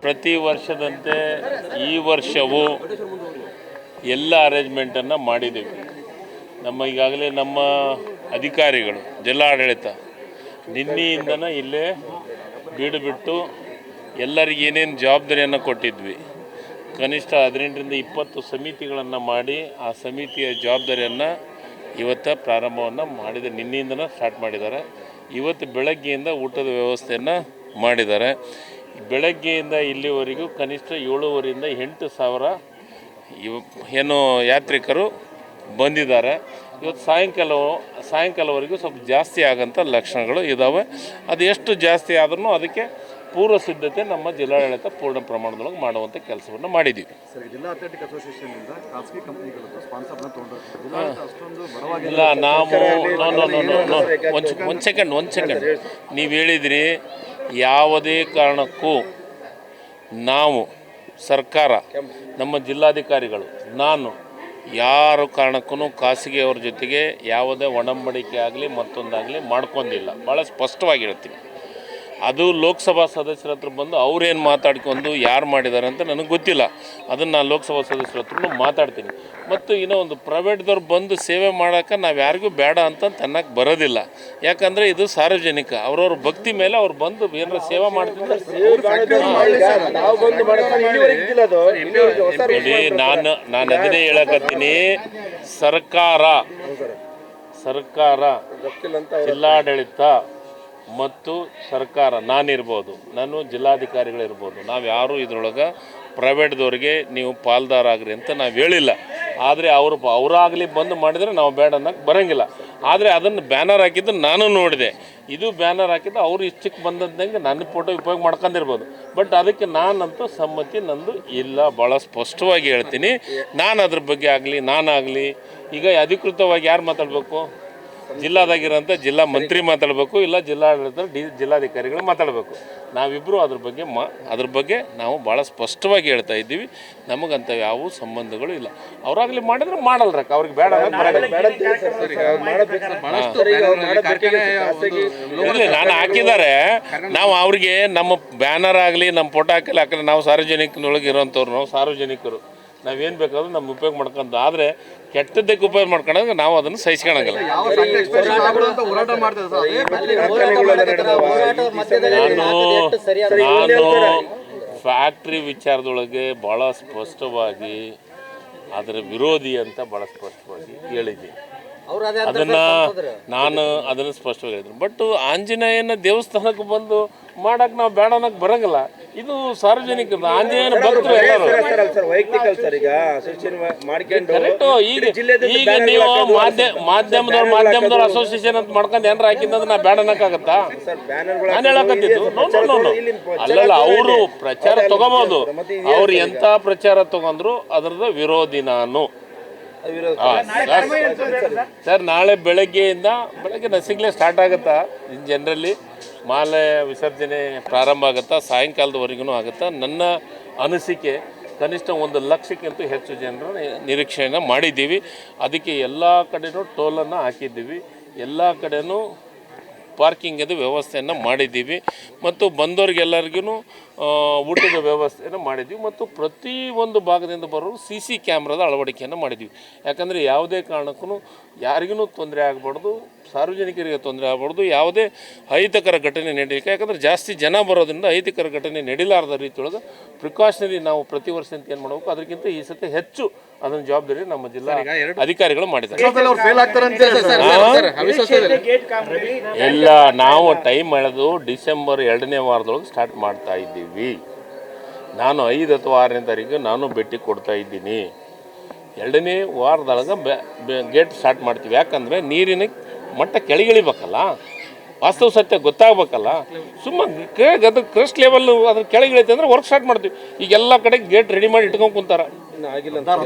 ಪ್ರತಿ ವರ್ಷದಂತೆ ಈ ವರ್ಷವೂ ಎಲ್ಲ ಅರೇಂಜ್ಮೆಂಟನ್ನು ಮಾಡಿದ್ದೀವಿ. ಈಗಾಗಲೇ ನಮ್ಮ ಅಧಿಕಾರಿಗಳು ಜಿಲ್ಲಾಡಳಿತ ನಿನ್ನೆಯಿಂದನೇ ಇಲ್ಲೇ ಬೀಡು ಬಿಟ್ಟು ಎಲ್ಲರಿಗೆ ಏನೇನು ಜವಾಬ್ದಾರಿಯನ್ನು ಕೊಟ್ಟಿದ್ವಿ, ಕನಿಷ್ಠ 18ರಿಂದ 20 ಸಮಿತಿಗಳನ್ನು ಮಾಡಿ ಆ ಸಮಿತಿಯ ಜವಾಬ್ದಾರಿಯನ್ನು ಇವತ್ತು ಪ್ರಾರಂಭವನ್ನು ಮಾಡಿದ್ದಾರೆ. ನಿನ್ನೆಯಿಂದನೇ ಸ್ಟಾರ್ಟ್ ಮಾಡಿದ್ದಾರೆ. ಇವತ್ತು ಬೆಳಗ್ಗೆಯಿಂದ ಊಟದ ವ್ಯವಸ್ಥೆಯನ್ನು ಮಾಡಿದ್ದಾರೆ. ಬೆಳಗ್ಗೆಯಿಂದ ಇಲ್ಲಿವರೆಗೂ ಕನಿಷ್ಠ 7,500ರಿಂದ 8,000 ಏನು ಯಾತ್ರಿಕರು ಬಂದಿದ್ದಾರೆ. ಇವತ್ತು ಸಾಯಂಕಾಲವರೆಗೂ ಸ್ವಲ್ಪ ಜಾಸ್ತಿ ಆಗೋಂಥ ಲಕ್ಷಣಗಳು ಇದ್ದಾವೆ. ಅದು ಎಷ್ಟು ಜಾಸ್ತಿ ಆದ್ರೂ ಅದಕ್ಕೆ ಪೂರ್ವ ಸಿದ್ಧತೆ ನಮ್ಮ ಜಿಲ್ಲಾಡಳಿತ ಪೂರ್ಣ ಪ್ರಮಾಣದೊಳಗೆ ಮಾಡುವಂಥ ಕೆಲಸವನ್ನು ಮಾಡಿದ್ದೀವಿ. ಜಿಲ್ಲಾ ಅಥ್ಲೆಟಿಕ್ ಅಸೋಸಿಯೇಷನ್ನಿಂದ ಖಾಸಗಿ ಕಂಪನಿಗಳು ಸ್ಪಾನ್ಸರ್ನ ತೊಗೊಂಡು ಇಲ್ಲ, ನಾವು ಒಂದು ಸೆಕೆಂಡ್ ನೀವು ಹೇಳಿದ್ರಿ, ಯಾವುದೇ ಕಾರಣಕ್ಕೂ ನಾವು ಸರ್ಕಾರ, ನಮ್ಮ ಜಿಲ್ಲಾಧಿಕಾರಿಗಳು, ನಾನು ಯಾರ ಕಾರಣಕ್ಕೂ ಖಾಸಗಿಯವ್ರ ಜೊತೆಗೆ ಯಾವುದೇ ಒಡಂಬಡಿಕೆ ಆಗಲಿ ಮತ್ತೊಂದಾಗಲಿ ಮಾಡ್ಕೊಂಡಿಲ್ಲ. ಭಾಳ ಸ್ಪಷ್ಟವಾಗಿ ಹೇಳ್ತೀನಿ. ಅದು ಲೋಕಸಭಾ ಸದಸ್ಯರ ಹತ್ರ ಬಂದು ಅವ್ರೇನು ಮಾತಾಡ್ಕೊಂಡು ಯಾರು ಮಾಡಿದ್ದಾರೆ ಅಂತ ನನಗೆ ಗೊತ್ತಿಲ್ಲ. ಅದನ್ನು ನಾನು ಲೋಕಸಭಾ ಸದಸ್ಯರ ಹತ್ರನೂ ಮಾತಾಡ್ತೀನಿ. ಮತ್ತು ಇನ್ನೂ ಒಂದು ಪ್ರೈವೇಟ್ದವ್ರು ಬಂದು ಸೇವೆ ಮಾಡೋಕ್ಕೆ ನಾವು ಯಾರಿಗೂ ಬೇಡ ಅಂತ ಅನ್ನಕ್ಕೆ ಬರೋದಿಲ್ಲ. ಯಾಕಂದರೆ ಇದು ಸಾರ್ವಜನಿಕ, ಅವ್ರವ್ರ ಭಕ್ತಿ ಮೇಲೆ ಅವ್ರು ಬಂದು ಏನಾರ ಸೇವೆ ಮಾಡ್ತಿದ್ದಾರೆ. ನೋಡಿ, ನಾನು ಅದನ್ನೇ ಹೇಳಕತ್ತೀನಿ. ಸರ್ಕಾರ ಜಿಲ್ಲಾಡಳಿತ ಮತ್ತು ಸರ್ಕಾರ, ನಾನಿರ್ಬೋದು, ನಾನು ಜಿಲ್ಲಾಧಿಕಾರಿಗಳಿರ್ಬೋದು, ನಾವು ಯಾರೂ ಇದರೊಳಗೆ ಪ್ರೈವೇಟ್ದವ್ರಿಗೆ ನೀವು ಪಾಲ್ದಾರಾಗ್ರಿ ಅಂತ ನಾವು ಹೇಳಿಲ್ಲ. ಆದರೆ ಅವರಾಗಲಿ ಬಂದು ಮಾಡಿದರೆ ನಾವು ಬೇಡ ಅನ್ನೋಕ್ಕೆ ಬರೋಂಗಿಲ್ಲ. ಆದರೆ ಅದನ್ನು ಬ್ಯಾನರ್ ಹಾಕಿದ್ದು ನಾನು ನೋಡಿದೆ. ಇದು ಬ್ಯಾನರ್ ಹಾಕಿದ್ದು ಅವರು ಇಷ್ಟಕ್ಕೆ ಬಂದಂಗೆ ನನ್ನ ಫೋಟೋ ಉಪಯೋಗ ಮಾಡ್ಕೊಂಡಿರ್ಬೋದು. ಬಟ್ ಅದಕ್ಕೆ ನಾನಂತೂ ಸಮ್ಮತಿ ನಂದು ಇಲ್ಲ. ಭಾಳ ಸ್ಪಷ್ಟವಾಗಿ ಹೇಳ್ತೀನಿ. ನಾನು ಅದ್ರ ಬಗ್ಗೆ ಆಗಲಿ ನಾನಾಗಲಿ ಈಗ ಅಧಿಕೃತವಾಗಿ ಯಾರು ಮಾತಾಡಬೇಕು? ಜಿಲ್ಲಾದಾಗಿರೋಂಥ ಜಿಲ್ಲಾ ಮಂತ್ರಿ ಮಾತಾಡಬೇಕು, ಇಲ್ಲ ಜಿಲ್ಲಾಡಳಿತ ಜಿಲ್ಲಾಧಿಕಾರಿಗಳು ಮಾತಾಡಬೇಕು. ನಾವಿಬ್ಬರು ಅದ್ರ ಬಗ್ಗೆ ನಾವು ಭಾಳ ಸ್ಪಷ್ಟವಾಗಿ ಹೇಳ್ತಾ ಇದ್ದೀವಿ. ನಮಗಂತ ಯಾವ ಸಂಬಂಧಗಳು ಇಲ್ಲ. ಅವರಾಗಲಿ ಮಾಡಿದ್ರೆ ಮಾಡಲ್ರಕ್ಕ, ಅವ್ರಿಗೆ ಬೇಡ ಇರಲಿ. ನಾನು ಹಾಕಿದ್ದಾರೆ, ನಾವು ಅವ್ರಿಗೆ ನಮ್ಮ ಬ್ಯಾನರ್ ಆಗಲಿ ನಮ್ಮ ಫೋಟೋ ಹಾಕಲಿ ನಾವು ಸಾರ್ವಜನಿಕನೊಳಗೆ ಇರೋಂಥವ್ರು, ನಾವು ಸಾರ್ವಜನಿಕರು, ನಾವೇನು ಬೇಕಾದ್ರೂ ನಮ್ಮ ಉಪಯೋಗ ಮಾಡ್ಕೊಂಡು, ಆದರೆ ಕೆಟ್ಟದ್ದಕ್ಕೆ ಉಪಯೋಗ ಮಾಡ್ಕೊಂಡಾಗ ನಾವು ಅದನ್ನು ಸಹಿಸ್ಕೊಳಂಗಿಲ್ಲ. ನಾನು ಫ್ಯಾಕ್ಟ್ರಿ ವಿಚಾರದೊಳಗೆ ಭಾಳ ಸ್ಪಷ್ಟವಾಗಿ ಅದರ ವಿರೋಧಿ ಅಂತ ಭಾಳ ಸ್ಪಷ್ಟವಾಗಿ ಹೇಳಿದ್ದೀನಿ. ಅದನ್ನು ಸ್ಪಷ್ಟವಾಗಿ ಹೇಳಿದ್ದೀನಿ. ಬಟ್ ಆಂಜನೇಯನ ದೇವಸ್ಥಾನಕ್ಕೆ ಬಂದು ಮಾಡಕ್ಕೆ ನಾವು ಬೇಡ ಅನ್ನೋಕ್ಕೆ ಬರೋಂಗಿಲ್ಲ. ಇದು ಸಾರ್ವಜನಿಕ ಆಂಜನೇಯನ ಭಕ್ತರು ಕರೆಕ್ಟು. ಈಗ ನೀವು ಮಾಧ್ಯಮದವ್ರು ಅಸೋಸಿಯೇಷನ್ ಅಂತ ಮಾಡ್ಕೊಂಡು ಏನಾರ ಹಾಕಿದ್ರೆ ನಾ ಬೇಡ ಅನ್ನಕ್ಕಾಗತ್ತಾ? ನಾನು ಹೇಳಕತ್ತಿದ್ದು ಅಲ್ಲಲ್ಲ, ಅವರು ಪ್ರಚಾರ ತಗೋಬಹುದು. ಅವ್ರು ಎಂಥ ಪ್ರಚಾರ ತಗೊಂಡ್ರು ಅದರದ ವಿರೋಧಿ ನಾನು. ಸರ್, ನಾಳೆ ಬೆಳಗ್ಗೆ ನಸಿಗ್ಲೆ ಸ್ಟಾರ್ಟ್ ಆಗುತ್ತಾ? ಜನರಲ್ಲಿ ಮಾಲೆ ವಿಸರ್ಜನೆ ಪ್ರಾರಂಭ ಆಗುತ್ತಾ, ಸಾಯಂಕಾಲದವರೆಗೂ ಆಗುತ್ತಾ? ನನ್ನ ಅನಿಸಿಕೆ ಕನಿಷ್ಠ 1 ಲಕ್ಷಕ್ಕಿಂತ ಹೆಚ್ಚು ಜನರು ನಿರೀಕ್ಷೆಯನ್ನು ಮಾಡಿದ್ದೀವಿ. ಅದಕ್ಕೆ ಎಲ್ಲ ಕಡೆನೂ ಟೋಲನ್ನು ಹಾಕಿದ್ದೀವಿ, ಎಲ್ಲ ಕಡೆನೂ ಪಾರ್ಕಿಂಗದ ವ್ಯವಸ್ಥೆಯನ್ನು ಮಾಡಿದ್ದೀವಿ, ಮತ್ತು ಬಂದವ್ರಿಗೆಲ್ಲರಿಗೂ ಊಟದ ವ್ಯವಸ್ಥೆಯನ್ನು ಮಾಡಿದ್ದೀವಿ, ಮತ್ತು ಪ್ರತಿಯೊಂದು ಭಾಗದಿಂದ ಬರೋರು CC ಕ್ಯಾಮ್ರಾದ ಅಳವಡಿಕೆಯನ್ನು ಮಾಡಿದ್ದೀವಿ. ಯಾಕಂದರೆ ಯಾವುದೇ ಕಾರಣಕ್ಕೂ ಯಾರಿಗೂ ತೊಂದರೆ ಆಗಬಾರ್ದು, ಸಾರ್ವಜನಿಕರಿಗೆ ತೊಂದರೆ ಆಗಬಾರ್ದು, ಯಾವುದೇ ಅಹಿತಕರ ಘಟನೆ ನಡೀಲಿಕ್ಕೆ. ಯಾಕಂದರೆ ಜಾಸ್ತಿ ಜನ ಬರೋದ್ರಿಂದ ಅಹಿತಕರ ಘಟನೆ ನಡೀಲಾರದ ರೀತಿಯೊಳಗೆ ಪ್ರಿಕಾಷನರಿ ನಾವು ಪ್ರತಿ ವರ್ಷ ಅಂತ ಏನು ಮಾಡಬೇಕು, ಅದಕ್ಕಿಂತ ಈ ಸತಿ ಹೆಚ್ಚು ಅದನ್ನ ಜವಾಬ್ದಾರಿ ನಮ್ಮ ಜಿಲ್ಲಾ ಅಧಿಕಾರಿಗಳು ಮಾಡಿದ್ದಾರೆ. ಎಲ್ಲ ನಾವು ಟೈಮ್ ಹೇಳೋದು ಡಿಸೆಂಬರ್ 2ನೇ ವಾರದೊಳಗೆ ಸ್ಟಾರ್ಟ್ ಮಾಡ್ತಾ ಇದ್ದೀವಿ. ನಾನು 5 ಅಥವಾ 6ನೇ ತಾರೀಕು ನಾನು ಭೇಟಿ ಕೊಡ್ತಾ ಇದ್ದೀನಿ. 2ನೇ ವಾರದೊಳಗೆ ಗೇಟ್ ಸ್ಟಾರ್ಟ್ ಮಾಡ್ತೀವಿ. ಯಾಕಂದರೆ ನೀರಿನ ಮಟ್ಟ ಕೆಳಗಿಳಿಬೇಕಲ್ಲ, ವಾಸ್ತವ ಸತ್ಯ ಗೊತ್ತಾಗಬೇಕಲ್ಲ. ಸುಮ್ಮನೆ ಅದು ಕ್ರಸ್ಟ್ ಲೆವೆಲ್ ಅದ್ರ ಕೆಳಗಿಳಿತೆ ಅಂದರೆ ವರ್ಕ್ ಸ್ಟಾರ್ಟ್ ಮಾಡ್ತೀವಿ. ಈಗ ಎಲ್ಲ ಕಡೆ ಗೇಟ್ ರೆಡಿ ಮಾಡಿ ಇಟ್ಕೊಂಡು ಕುಂತಾರ.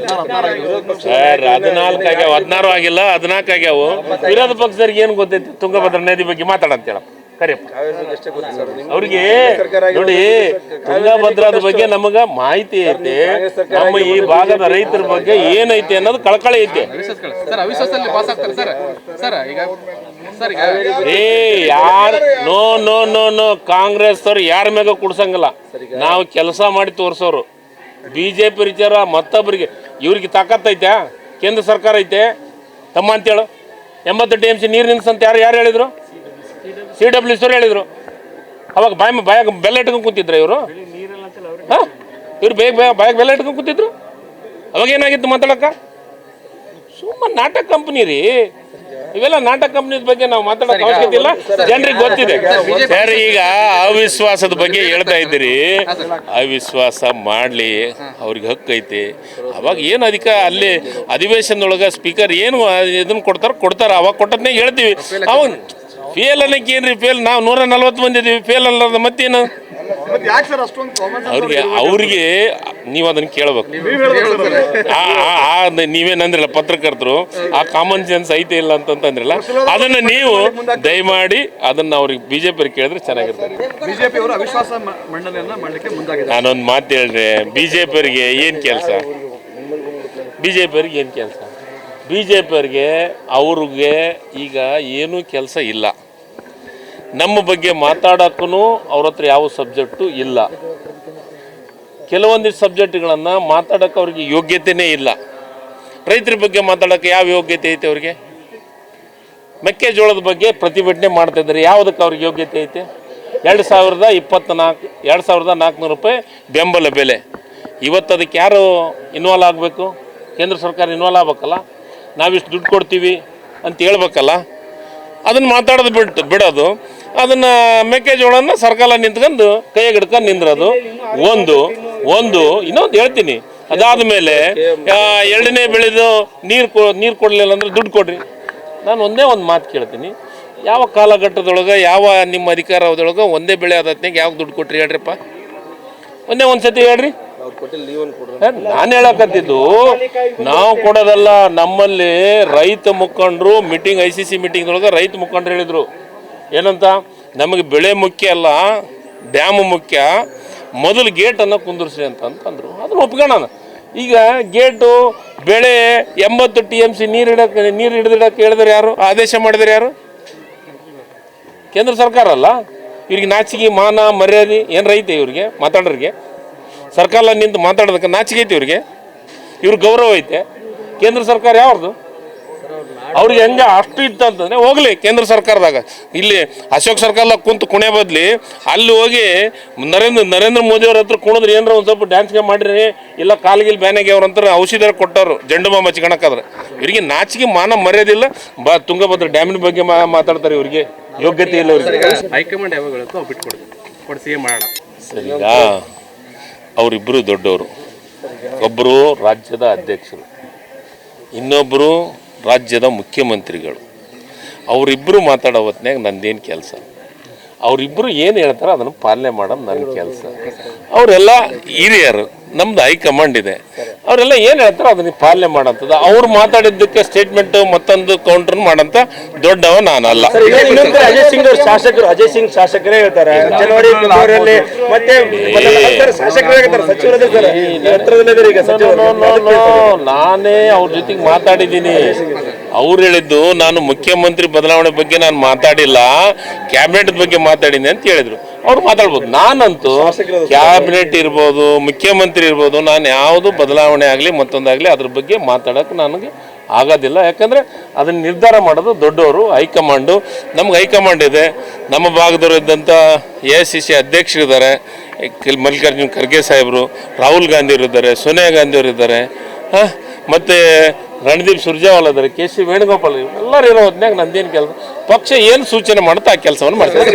ಸರ್, 14 ಆಗ್ಯಾವ, 16 ಆಗಿಲ್ಲ, 14 ಆಗ್ಯಾವು. ವಿರೋಧ ಪಕ್ಷದವ್ರಿಗೆ ಏನು ಗೊತ್ತೈತಿ ತುಂಗಭದ್ರಾ ನದಿ ಬಗ್ಗೆ ಮಾತಾಡಂತೇಳ? ಕರೆಯಪ್ಪ. ಅವ್ರಿಗೆ ನೋಡಿ ತುಂಗಭದ್ರಾದ ಬಗ್ಗೆ ನಮಗ ಮಾಹಿತಿ ಐತೆ, ನಮ್ಮ ಈ ಭಾಗದ ರೈತರ ಬಗ್ಗೆ ಏನೈತೆ ಅನ್ನೋದು ಕಳಕಳಿ ಐತೆ. ಯಾರು no no no no Congress ಅವ್ರು ಯಾರ ಮ್ಯಾಗ ಕುಡ್ಸಂಗಿಲ್ಲ, ನಾವು ಕೆಲಸ ಮಾಡಿ ತೋರ್ಸೋರು. ಬಿಜೆಪಿ ವಿಚಾರ ಮತ್ತೊಬ್ಬರಿಗೆ ಇವ್ರಿಗೆ ತಾಕತ್ತೈತೆ, ಕೇಂದ್ರ ಸರ್ಕಾರ ಐತೆ ತಮ್ಮ ಅಂತೇಳು. 80 TMC ನೀರು ನಿಲ್ಸಂತ ಯಾರು ಹೇಳಿದ್ರು? CWC ಅವ್ರು ಹೇಳಿದ್ರು. ಅವಾಗ ಬಾಯಾಗ ಬೆಲ್ಲ ಇಟ್ಕೊಂಡು ಕೂತಿದ್ರ ಇವರು? ಹಾಂ, ಇವ್ರು ಬಾಯಾಗ ಬೆಲ್ಲ ಇಟ್ಕೊಂಡು ಕೂತಿದ್ರು. ಅವಾಗ ಏನಾಗಿತ್ತು ಮಾತಾಡಕ್ಕ? ಸುಮ್ಮನೆ ನಾಟಕ ಕಂಪ್ನಿ ರೀ ಇವೆಲ್ಲ. ನಾಟಕ ಕಂಪ್ನಿ ಬಗ್ಗೆ ನಾವು ಮಾತಾಡೋಕೆ ಅವಶ್ಯಕತೆ ಇಲ್ಲ, ಜನರಿಗೆ ಗೊತ್ತಿದೆ. ಸರ್, ಈಗ ಅವಿಶ್ವಾಸದ ಬಗ್ಗೆ ಹೇಳ್ತಾ ಇದ್ದೀರಿ. ಅವಿಶ್ವಾಸ ಮಾಡಲಿ, ಅವ್ರಿಗೆ ಹಕ್ಕೈತಿ. ಅವಾಗ ಏನು ಅಲ್ಲಿ ಅಧಿವೇಶನದೊಳಗೆ ಸ್ಪೀಕರ್ ಏನು ಇದನ್ನು ಕೊಡ್ತಾರೆ ಅವಾಗ ಕೊಟ್ಟದ್ನೇ ಹೇಳ್ತೀವಿ. ಅವಾಗ ಫೇಲ್ ಅನ್ನಕ್ಕೆ ಏನ್ರಿ ಫೇಲ್? ನಾವು 140 ಬಂದಿದ್ದೀವಿ, ಫೇಲ್ ಅಲ್ಲದ ಮತ್ತೇನು? ಅವ್ರಿಗೆ ನೀವು ಅದನ್ನ ಕೇಳಬೇಕು. ನೀವೇನಂದ್ರಲ್ಲ ಪತ್ರಕರ್ತರು, ಆ ಕಾಮನ್ ಸೆನ್ಸ್ ಐತೆ ಇಲ್ಲ ಅಂತಂದ್ರಲ್ಲ, ಅದನ್ನ ನೀವು ದಯಮಾಡಿ ಅದನ್ನ ಅವ್ರಿಗೆ ಬಿಜೆಪಿ ಕೇಳಿದ್ರೆ ಚೆನ್ನಾಗಿರ್ತದೆ. ನಾನೊಂದು ಮಾತು ಹೇಳ್ರಿ, ಬಿಜೆಪಿಯವರಿಗೆ ಏನು ಕೆಲಸ? ಬಿಜೆಪಿಯವರಿಗೆ ಏನು ಕೆಲಸ? ಬಿಜೆಪಿಯವರಿಗೆ ಅವ್ರಿಗೆ ಈಗ ಏನೂ ಕೆಲಸ ಇಲ್ಲ. ನಮ್ಮ ಬಗ್ಗೆ ಮಾತಾಡೋಕ್ಕೂ ಅವ್ರ ಹತ್ರ ಯಾವ ಸಬ್ಜೆಕ್ಟು ಇಲ್ಲ. ಕೆಲವೊಂದಿಷ್ಟು ಸಬ್ಜೆಕ್ಟ್ಗಳನ್ನು ಮಾತಾಡೋಕ್ಕೆ ಅವ್ರಿಗೆ ಯೋಗ್ಯತೆಯೇ ಇಲ್ಲ. ರೈತರ ಬಗ್ಗೆ ಮಾತಾಡೋಕ್ಕೆ ಯಾವ ಯೋಗ್ಯತೆ ಐತೆ ಅವ್ರಿಗೆ? ಮೆಕ್ಕೆಜೋಳದ ಬಗ್ಗೆ ಪ್ರತಿಭಟನೆ ಮಾಡ್ತಾಯಿದ್ದಾರೆ, ಯಾವುದಕ್ಕೆ ಅವ್ರಿಗೆ ಯೋಗ್ಯತೆ ಐತೆ? 2400 ರೂಪಾಯಿ ಬೆಂಬಲ ಬೆಲೆ. ಇವತ್ತು ಅದಕ್ಕೆ ಯಾರು ಇನ್ವಾಲ್ವ್ ಆಗಬೇಕು? ಕೇಂದ್ರ ಸರ್ಕಾರ ಇನ್ವಾಲ್ವ್ ಆಗ್ಬೇಕಲ್ಲ. ನಾವಿಷ್ಟು ದುಡ್ಡು ಕೊಡ್ತೀವಿ ಅಂತ ಹೇಳ್ಬೇಕಲ್ಲ. ಅದನ್ನು ಮಾತಾಡೋದು ಬಿಡೋದು, ಅದನ್ನು ಮೆಕ್ಕೆಜೋಳನ ಸರ್ಕಾರ ನಿಂತ್ಕೊಂಡು ಕೈಯಾಗ ಹಿಡ್ಕೊಂಡು ನಿಂದ್ರೋದು ಒಂದು. ಇನ್ನೊಂದು ಹೇಳ್ತೀನಿ, ಅದಾದ ಮೇಲೆ ಎರಡನೇ ಬೆಳೆದು ನೀರು ಕೊಡಲಿಲ್ಲ ಅಂದ್ರೆ ದುಡ್ಡು ಕೊಡ್ರಿ. ನಾನು ಒಂದೇ ಒಂದು ಮಾತು ಕೇಳ್ತೀನಿ, ಯಾವ ಕಾಲಘಟ್ಟದೊಳಗೆ ಯಾವ ನಿಮ್ಮ ಅಧಿಕಾರದೊಳಗೆ ಒಂದೇ ಬೆಳೆ ಆದತ್ನಾಗ ಯಾವ ದುಡ್ಡು ಕೊಟ್ರಿ ಹೇಳ್ರಿಪ್ಪ? ಒಂದು ಸತಿ ಹೇಳ್ರಿ. ನಾನು ಹೇಳಕತ್ತಿದ್ದು ನಾವು ಕೊಡೋದಲ್ಲ. ನಮ್ಮಲ್ಲಿ ರೈತ ಮುಖಂಡರು ಮೀಟಿಂಗ್, ICC ಮೀಟಿಂಗ್ದೊಳಗೆ ರೈತ ಮುಖಂಡರು ಹೇಳಿದರು ಏನಂತ, ನಮಗೆ ಬೆಳೆ ಮುಖ್ಯ ಅಲ್ಲ, ಡ್ಯಾಮು ಮುಖ್ಯ, ಮೊದಲು ಗೇಟನ್ನು ಕುಂದಿರ್ಸಿ ಅಂತಂದ್ರು. ಅದನ್ನು ಒಪ್ಕೊಳ್ಳೋಣ. ಈಗ ಗೇಟು ಬೆಳೆ 80 TMC ನೀರು ಹಿಡಿದಿಡಕ್ಕೆ ಹೇಳಿದ್ರೆ ಯಾರು? ಆದೇಶ ಮಾಡಿದ್ರೆ ಯಾರು? ಕೇಂದ್ರ ಸರ್ಕಾರ ಅಲ್ಲ. ಇವ್ರಿಗೆ ನಾಚಿಕೆ ಮಾನ ಮರ್ಯಾದೆ ಏನು ರೈತೆ? ಇವ್ರಿಗೆ ಮಾತಾಡೋರಿಗೆ ಸರ್ಕಾರ ನಿಂತು ಮಾತಾಡೋದಕ್ಕೆ ನಾಚಿಕೆ ಐತೆ ಇವ್ರಿಗೆ? ಇವ್ರ ಗೌರವ ಐತೆ? ಕೇಂದ್ರ ಸರ್ಕಾರ ಯಾವ್ದು? ಅವ್ರಿಗೆ ಹೆಂಗೆ ಅಷ್ಟು ಇತ್ತು ಅಂತಂದರೆ ಹೋಗಲಿ ಕೇಂದ್ರ ಸರ್ಕಾರದಾಗ. ಇಲ್ಲಿ ಅಶೋಕ್ ಸರ್ಕಾರದಾಗ ಕುಂತು ಕುಣೆ ಬದಲಿ ಅಲ್ಲಿ ಹೋಗಿ ನರೇಂದ್ರ ಮೋದಿ ಅವ್ರ ಹತ್ರ ಕುಣಿದ್ರೆ ಏನಾರ ಒಂದು ಸ್ವಲ್ಪ ಡ್ಯಾನ್ಸ್ಗೆ ಮಾಡಿರಿ, ಇಲ್ಲ ಕಾಲ್ಗಿಲ್ ಬ್ಯಾನಾಗಿ ಅವ್ರಂತ ಔಷಧಿ ಕೊಟ್ಟರು ಜಂಡು ಬಾಂಬ್ ಹಚ್ಕೊಳಕ್ಕಾದ್ರೆ. ಇವರಿಗೆ ನಾಚಿಕೆ ಮಾನ ಮರ್ಯಾದಿಲ್ಲ. ತುಂಗಭದ್ರಾ ಡ್ಯಾಮಿನ ಬಗ್ಗೆ ಮಾತಾಡ್ತಾರೆ. ಇವರಿಗೆ ಯೋಗ್ಯತೆ ಇಲ್ಲ. ಅವ್ರಿಗೆ ಹೈಕಮಾಂಡ್ ಯಾವಾಗ ಹೇಳುತ್ತೋ ಬಿಟ್ಕೊಡ್ತೀವಿ ಮಾಡೋಣ. ಸರಿ, ಈಗ ಅವರಿಬ್ಬರು ದೊಡ್ಡವರು. ಒಬ್ಬರು ರಾಜ್ಯದ ಅಧ್ಯಕ್ಷರು, ಇನ್ನೊಬ್ಬರು ರಾಜ್ಯದ ಮುಖ್ಯಮಂತ್ರಿಗಳು. ಅವರಿಬ್ಬರು ಮಾತಾಡೋ ಹೊತ್ನಾಗ ನಂದೇನು ಕೆಲಸ? ಅವರಿಬ್ಬರು ಏನು ಹೇಳ್ತಾರೆ ಅದನ್ನು ಪಾಲನೆ ಮಾಡೋದು ನನ್ನ ಕೆಲಸ. ಅವರೆಲ್ಲ ಹಿರಿಯರು, ನಮ್ದು ಹೈಕಮಾಂಡ್ ಇದೆ, ಅವರೆಲ್ಲ ಏನು ಹೇಳ್ತಾರೆ ಅದನ್ನ ಪಾಲನೆ ಮಾಡೋಂಥದ್ದು. ಅವ್ರು ಮಾತಾಡಿದ್ದಕ್ಕೆ ಸ್ಟೇಟ್ಮೆಂಟ್ ಮತ್ತೊಂದು ಕೌಂಟರ್ ಮಾಡೋಂಥ ದೊಡ್ಡವ ನಾನಲ್ಲ. ಅಜಯ್ ಸಿಂಗ್ ಶಾಸಕರೇ ಹೇಳ್ತಾರೆ ಜನವರಿ ಫೆಬ್ರವರಿಯಲ್ಲಿ ಮತ್ತೆ ನಾನೇ ಅವ್ರ ಜೊತೆಗೆ ಮಾತಾಡಿದ್ದೀನಿ. ಅವ್ರು ಹೇಳಿದ್ದು ನಾನು ಮುಖ್ಯಮಂತ್ರಿ ಬದಲಾವಣೆ ಬಗ್ಗೆ ನಾನು ಮಾತಾಡಿಲ್ಲ, ಕ್ಯಾಬಿನೆಟ್ ಬಗ್ಗೆ ಮಾತಾಡಿನಿ ಅಂತ ಹೇಳಿದ್ರು. ಅವ್ರು ಮಾತಾಡ್ಬೋದು. ನಾನಂತೂ ಕ್ಯಾಬಿನೆಟ್ ಇರ್ಬೋದು, ಮುಖ್ಯಮಂತ್ರಿ ಇರ್ಬೋದು, ನಾನು ಯಾವುದು ಬದಲಾವಣೆ ಆಗಲಿ ಮತ್ತೊಂದಾಗಲಿ ಅದ್ರ ಬಗ್ಗೆ ಮಾತಾಡೋಕ್ಕೆ ನನಗೆ ಆಗೋದಿಲ್ಲ. ಯಾಕಂದರೆ ಅದನ್ನು ನಿರ್ಧಾರ ಮಾಡೋದು ದೊಡ್ಡವರು, ಹೈಕಮಾಂಡು. ನಮ್ಗೆ ಹೈಕಮಾಂಡ್ ಇದೆ. ನಮ್ಮ ಭಾಗದವರು ಇದ್ದಂಥ AICC ಅಧ್ಯಕ್ಷರಿದ್ದಾರೆ, ಮಲ್ಲಿಕಾರ್ಜುನ್ ಖರ್ಗೆ ಸಾಹೇಬರು, ರಾಹುಲ್ ಗಾಂಧಿ ಅವರು ಇದ್ದಾರೆ, ಸೋನಿಯಾ ಗಾಂಧಿ ಅವರು ಇದ್ದಾರೆ, ಮತ್ತು ರಣದೀಪ್ ಸುರ್ಜೇವಾಲಾ ಇದ್ದಾರೆ, KC ವೇಣುಗೋಪಾಲ್, ಎಲ್ಲರೂ ಇರೋ ಹೊತ್ನಾಗ ನಂದೇನು ಕೆಲಸ? ಪಕ್ಷ ಏನು ಸೂಚನೆ ಮಾಡುತ್ತೆ ಆ ಕೆಲಸವನ್ನು ಮಾಡ್ತಾರೆ.